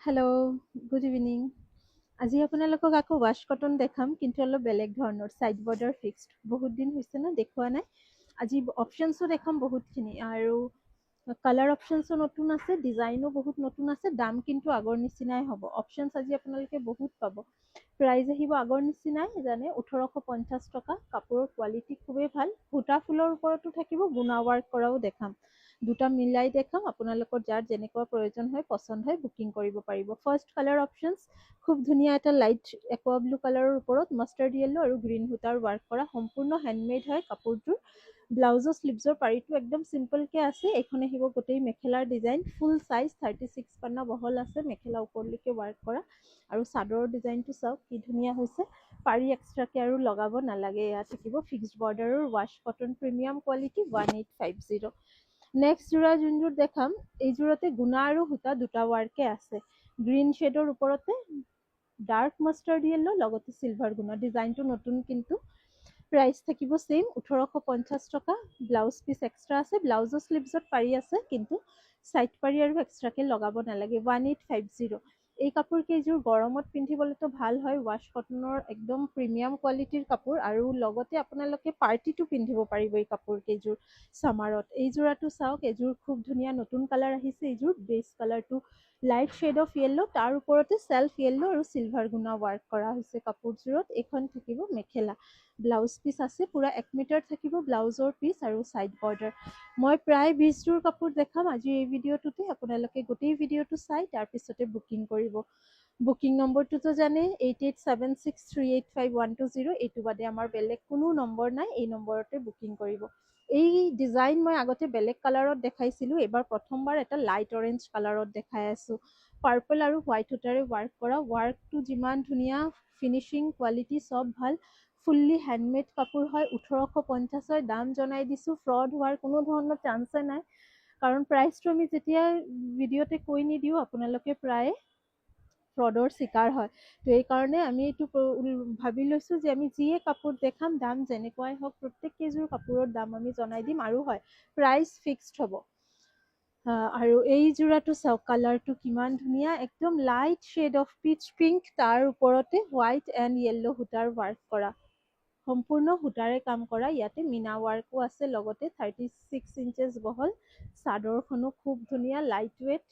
Hello', good evening. আজি আপোনালোকক আকৌ ৱাছ কটন দেখাম, কিন্তু অলপ বেলেগ ধৰণৰ ছাইড বৰ্ডাৰ ফিক্সড। বহুত দিন হৈছে ন দেখুওৱা নাই। আজি অপশ্যনছো দেখাম বহুতখিনি, আৰু কালাৰ অপশ্যনছো নতুন আছে, ডিজাইনো বহুত নতুন আছে, দাম কিন্তু আগৰ নিচিনাই হ'ব। অপশ্যনছ আজি আপোনালোকে বহুত পাব। প্ৰাইজ আহিব আগৰ নিচিনাই, জানে 1850 টকা। কাপোৰৰ কোৱালিটি খুবেই ভাল। সূতা ফুলৰ ওপৰতো থাকিব, গুণা ৱাৰ্ক কৰাও দেখাম। দুটা মিলাই দেখাম, আপোনালোকৰ যাৰ যেনেকুৱা প্ৰয়োজন হয়, পচন্দ হয়, বুকিং কৰিব পাৰিব। ফাৰ্ষ্ট কালাৰ অপশ্যনছ, খুব ধুনীয়া এটা লাইট একোৱা ব্লু কালাৰৰ ওপৰত মাষ্টাৰ্ড য়েল্লো আৰু গ্ৰীণ সূতাৰ ৱাৰ্ক কৰা, সম্পূৰ্ণ হেণ্ডমেড হয় কাপোৰযোৰ। ব্লাউজৰ স্লিভছৰ পাৰিটো একদম চিম্পলকে আছে। এইখন আহিব গোটেই মেখেলাৰ ডিজাইন, ফুল চাইজ, 36 পান্না বহল আছে, মেখেলা ওপৰলৈকে ৱাৰ্ক কৰা। আৰু চাদৰৰ ডিজাইনটো চাওক কি ধুনীয়া হৈছে। পাৰি এক্সট্ৰাকে আৰু লগাব নালাগে। এয়া থাকিব ফিক্সড বৰ্ডাৰৰ wash cotton, premium quality, 1850। Next যোৰা যোনযোৰ দেখাম, এইযোৰতে গুণা আৰু সূতা দুটা ৱাৰ্কে আছে। গ্ৰীণ শ্বেডৰ ওপৰতে ডাৰ্ক মাষ্টাৰ্ড য়েল্লো, লগতে চিলভাৰ গুণা। ডিজাইনটো নতুন, কিন্তু প্ৰাইচ থাকিব ছেইম, 1850 টকা। ব্লাউজ পিচ এক্সট্ৰা আছে, ব্লাউজৰ স্লিভছত পাৰি আছে, কিন্তু চাইড পাৰি আৰু এক্সট্ৰাকে লগাব নালাগে। 1850। এই কাপোৰ কেইযোৰ গৰমত পিন্ধিবলৈতো ভাল হয়। ৱাছ কটনৰ একদম প্ৰিমিয়াম কোৱালিটিৰ কাপোৰ, আৰু লগতে আপোনালোকে পাৰ্টিটো পিন্ধিব পাৰিব এই কাপোৰ কেইযোৰ ছামাৰত। এই যোৰাটো চাওক, এযোৰ খুব ধুনীয়া নতুন কালাৰ আহিছে। এইযোৰ বেছ কালাৰটো লাইট শ্বেড অফ য়েল্লো, তাৰ ওপৰতে চেল্ফ য়েল্লো আৰু চিলভাৰ গুণা ৱাৰ্ক কৰা হৈছে কাপোৰযোৰত। এইখন থাকিব মেখেলা। ব্লাউজ পিচ আছে, পুৰা 1 মিটাৰ থাকিব ব্লাউজৰ পিচ আৰু ছাইড বৰ্ডাৰ। মই প্ৰায় 20 যোৰ কাপোৰ দেখাম আজিৰ এই ভিডিঅ'টোতে। আপোনালোকে গোটেই ভিডিঅ'টো চাই তাৰপিছতে বুকিং কৰিব। বুকিং নম্বৰটোতো জানেই, 8876385120। এইটো বাদে আমাৰ বেলেগ কোনো নম্বৰ নাই, এই নম্বৰতে বুকিং কৰিব। এই ডিজাইন মই আগতে বেলেগ কালাৰত দেখাইছিলোঁ, এইবাৰ প্ৰথমবাৰ এটা লাইট অৰেঞ্জ কালাৰত দেখাই আছোঁ। পাৰ্পল আৰু হোৱাইট সূতাৰে ৱাৰ্ক কৰা। ৱাৰ্কটো যিমান ধুনীয়া, ফিনিচিং কোৱালিটি চব ভাল। ফুল্লি হেণ্ডমেড কাপোৰ হয়, 1850 হয়। দাম জনাই দিছোঁ, ফ্ৰড হোৱাৰ কোনো ধৰণৰ চান্সে নাই, কাৰণ প্ৰাইচটো আমি যেতিয়া ভিডিঅ'তে কৈ নিদিওঁ, আপোনালোকে প্ৰায় ফ্ৰডৰ চিকাৰ হয়। তো এইকাৰণে আমি এইটো ভাবি লৈছোঁ যে আমি যিয়ে কাপোৰ দেখাম, দাম যেনেকুৱাই হওক, প্ৰত্যেক কেইযোৰ কাপোৰৰ দাম আমি জনাই দিম। আৰু হয়, প্ৰাইচ ফিক্সড হ'ব। আৰু এই যোৰাটো চাওক, কালাৰটো কিমান ধুনীয়া, একদম light shade of peach pink, তাৰ ওপৰতে হোৱাইট এণ্ড য়েল্লো সূতাৰ ৱাৰ্ক কৰা। সম্পূৰ্ণ সূতাৰে কাম কৰা। ইয়াতে মিনা ৱাৰ্কো আছে, লগতে 36 ইঞ্চেছ বহল। চাদৰখনো খুব ধুনীয়া, লাইট ৱেইট,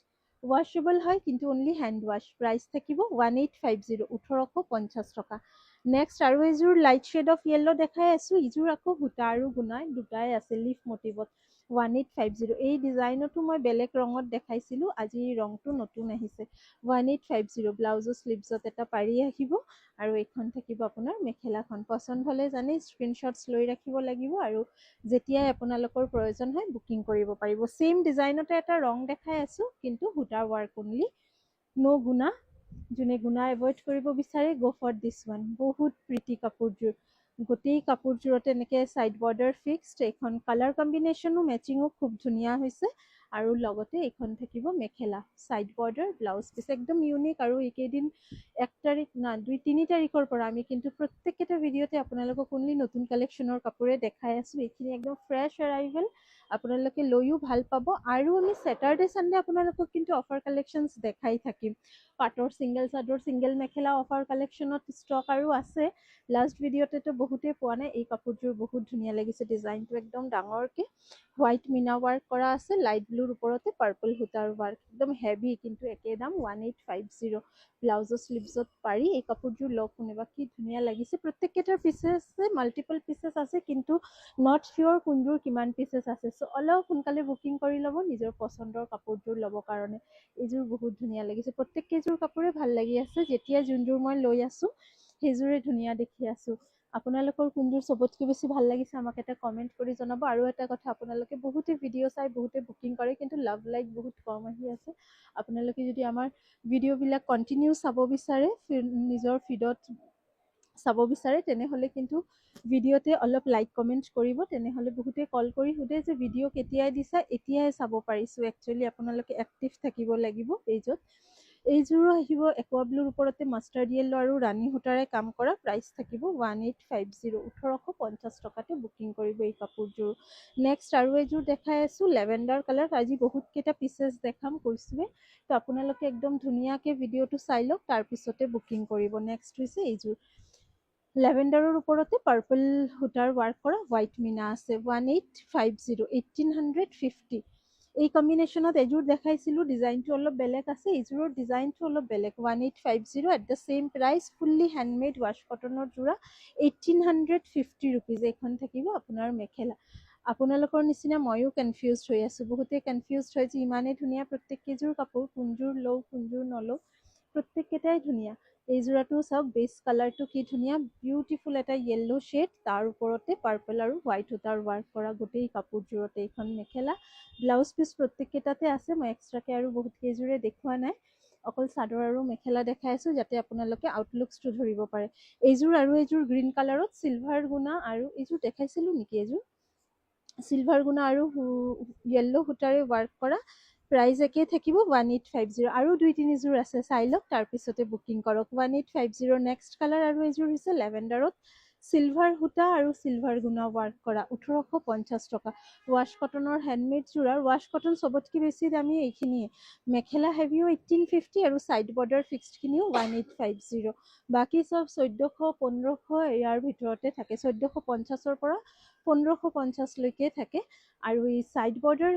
ৱাশ্বেবল হয়, কিন্তু অনলি হেণ্ড ৱাছ। প্ৰাইচ থাকিব 1850, 1850 টকা। নেক্সট আৰু এযোৰ লাইট শ্বেড অফ য়েল্লো দেখাই আছোঁ। ইযোৰ আকৌ সূতা আৰু গুণা দুটাই আছে, লিফ মটিভত। 1850। এই ডিজাইনতো মই বেলেগ ৰঙত দেখাইছিলোঁ, আজি ৰংটো নতুন আহিছে। 1850। ব্লাউজৰ স্লিভছত এটা পাৰি আহিব, আৰু এইখন থাকিব আপোনাৰ মেখেলাখন। পচন্দ হ'লে জানেই, স্ক্ৰীনশ্বটছ লৈ ৰাখিব লাগিব, আৰু যেতিয়াই আপোনালোকৰ প্ৰয়োজন হয় বুকিং কৰিব পাৰিব। ছেইম ডিজাইনতে এটা ৰং দেখাই আছোঁ, কিন্তু সূতাৰ ৱাৰ্ক অনলি, ন' গুণা। যোনে গুণা এভইড কৰিব বিচাৰে, গ' ফৰ দিছ ওৱান। বহুত প্ৰিটি কাপোৰযোৰ। গোটেই কাপোৰযোৰতে এনেকৈ ছাইড বৰ্ডাৰ ফিক্সড। এইখন কালাৰ কম্বিনেশ্যনো মেচিঙো খুব ধুনীয়া হৈছে, আৰু লগতে এইখন থাকিব মেখেলা। ছাইড বৰ্ডাৰ, ব্লাউজ পিচ একদম ইউনিক। আৰু এইকেইদিন 1 তাৰিখ না 2-3 তাৰিখৰ পৰা আমি কিন্তু প্ৰত্যেককেইটা ভিডিঅ'তে আপোনালোকক অনলি নতুন কালেকশ্যনৰ কাপোৰে দেখাই আছোঁ। এইখিনি একদম ফ্ৰেছ এৰাইভেল, আপোনালোকে লৈও ভাল পাব। আৰু আমি ছেটাৰডে ছানডে আপোনালোকক কিন্তু অফাৰ কালেকশ্যনছ দেখাই থাকিম। পাটৰ ছিংগল চাদৰ, ছিংগল মেখেলা অফাৰ কালেকশ্যনত ষ্টক আৰু আছে। লাষ্ট ভিডিঅ'তেতো বহুতেই পোৱা নাই। এই কাপোৰযোৰ বহুত ধুনীয়া লাগিছে, ডিজাইনটো একদম ডাঙৰকে হোৱাইট মিনা ৱাৰ্ক কৰা আছে, লাইট ব্লুৰ ওপৰতে পাৰ্পল সূতাৰ ৱাৰ্ক, একদম হেভি, কিন্তু একে দাম 1850। ব্লাউজৰ স্লিভছত পাৰি। এই কাপোৰযোৰ লওক শুনিবা, কি ধুনীয়া লাগিছে। প্ৰত্যেককেইটাৰ পিচেছ মাল্টিপল পিচেছ আছে, কিন্তু নট চিয়'ৰ কোনযোৰ কিমান পিচেছ আছে। চ' অলপ সোনকালে বুকিং কৰি ল'ব নিজৰ পচন্দৰ কাপোৰযোৰ ল'বৰ কাৰণে। এইযোৰ বহুত ধুনীয়া লাগিছে, প্ৰত্যেক কেইযোৰ কাপোৰে ভাল লাগি আছে। যেতিয়া যোনযোৰ মই লৈ আছোঁ, সেইযোৰে ধুনীয়া দেখি আছোঁ। আপোনালোকৰ কোনযোৰ চবতকৈ বেছি ভাল লাগিছে আমাক এটা কমেণ্ট কৰি জনাব। আৰু এটা কথা, আপোনালোকে বহুতে ভিডিঅ' চাই, বহুতে বুকিং কৰে, কিন্তু লাভ লাইক বহুত কম আহি আছে। আপোনালোকে যদি আমাৰ ভিডিঅ'বিলাক কণ্টিনিউ চাব বিচাৰে, নিজৰ ফিডত চাব বিচাৰে, তেনেহ'লে কিন্তু ভিডিঅ'তে অলপ লাইক কমেণ্ট কৰিব। তেনেহ'লে বহুতে কল কৰি সোধে যে ভিডিঅ' কেতিয়াই দিছা, এতিয়াই চাব পাৰিছোঁ। একচুৱেলি আপোনালোকে এক্টিভ থাকিব লাগিব পেজত। এইযোৰো আহিব একুৱা ব্লুৰ ওপৰতে মাষ্টাৰ্ড য়েল্লো আৰু ৰাণী সূতাৰে কাম কৰা। প্ৰাইচ থাকিব 1850, 1850 টকাতে বুকিং কৰিব এই কাপোৰযোৰ। নেক্সট আৰু এযোৰ দেখাই আছোঁ লেভেণ্ডাৰ কালাৰ। আজি বহুতকেইটা পিচেছ দেখাম কৈছোৱে, তো আপোনালোকে একদম ধুনীয়াকৈ ভিডিঅ'টো চাই লওক, তাৰপিছতে বুকিং কৰিব। নেক্সট হৈছে এইযোৰ লেভেণ্ডাৰৰ ওপৰতে পাৰ্পল সূতাৰ ৱাৰ্ক কৰা হোৱাইট মিনা আছে। 1850, 1850। এই কম্বিনেশ্যনত এযোৰ দেখাইছিলোঁ, ডিজাইনটো অলপ বেলেগ আছে, এইযোৰৰ ডিজাইনটো অলপ বেলেগ। 1850 at the same price, fully handmade wash কটনৰ যোৰা 1850 ৰুপিজ। এইখন থাকিব আপোনাৰ মেখেলা। আপোনালোকৰ নিচিনা ময়ো কনফিউজ হৈ আছোঁ, বহুতে কনফিউজ হয় যে ইমানেই ধুনীয়া প্ৰত্যেককেইযোৰ কাপোৰ, কোনযোৰ লওঁ কোনযোৰ নলওঁ। প্ৰত্যেককেইটাই ধুনীয়া। এই যোৰাটো চাওক, বেছ কালাৰটো কি ধুনীয়া, বিউটিফুল এটা য়েল্লো শ্বেড, তাৰ ওপৰতে পাৰ্পল আৰু হোৱাইট সূতাৰ ৱাৰ্ক কৰা গোটেই কাপোৰযোৰতে। এইখন মেখেলা, ব্লাউজ পিচ প্ৰত্যেককেইটাতে আছে। মই এক্সট্ৰাকৈ আৰু বহুত কেইযোৰে দেখুওৱা নাই, অকল চাদৰ আৰু মেখেলা দেখাই আছোঁ যাতে আপোনালোকে আউটলুকছটো ধৰিব পাৰে। এইযোৰ আৰু এযোৰ গ্ৰীণ কালাৰত চিলভাৰ গুণা, আৰু এইযোৰ দেখাইছিলোঁ নেকি, এইযোৰ চিলভাৰ গুণা আৰু য়েল্লো সূতাৰে ৱাৰ্ক কৰা। প্ৰাইচ একেই থাকিব 1850। আৰু দুই তিনিযোৰ আছে, চাই লওক তাৰপিছতে বুকিং কৰক। 1850। নেক্সট কালাৰ আৰু এযোৰ হৈছে লেভেণ্ডাৰত চিলভাৰ সূতা আৰু চিলভাৰ গুণা ৱাৰ্ক কৰা, 1850 টকা। ৱাছ কটনৰ হেণ্ডমেড যোৰাৰ। ৱাছ কটন চবতকৈ বেছি দামী এইখিনিয়ে। মেখেলা হেভিও 1850 আৰু ছাইড বৰ্ডাৰ ফিক্সডখিনিও 1850। বাকী চব 1400, 1500 ইয়াৰ ভিতৰতে থাকে, 1450ৰ পৰা 1550লৈকে থাকে। আৰু এই ছাইড বৰ্ডাৰ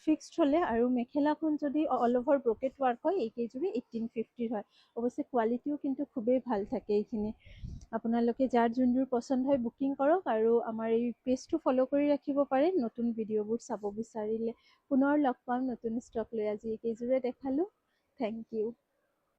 ফিক্সড হ'লে আৰু মেখেলাখন যদি অল অভাৰ ব্ৰকেট ৱাৰ্ক হয়, এইকেইযোৰে 1850 হয়। অৱশ্যে কোৱালিটিও কিন্তু খুবেই ভাল থাকে এইখিনি। আপোনালোকে যাৰ যোনযোৰ পচন্দ হয় বুকিং কৰক, আৰু আমাৰ এই পেজটো ফ'ল' কৰি ৰাখিব পাৰে নতুন ভিডিঅ'বোৰ চাব বিচাৰিলে। পুনৰ লগ পাম নতুন ষ্টক লৈ। আজি এইকেইযোৰে দেখালোঁ। Thank U.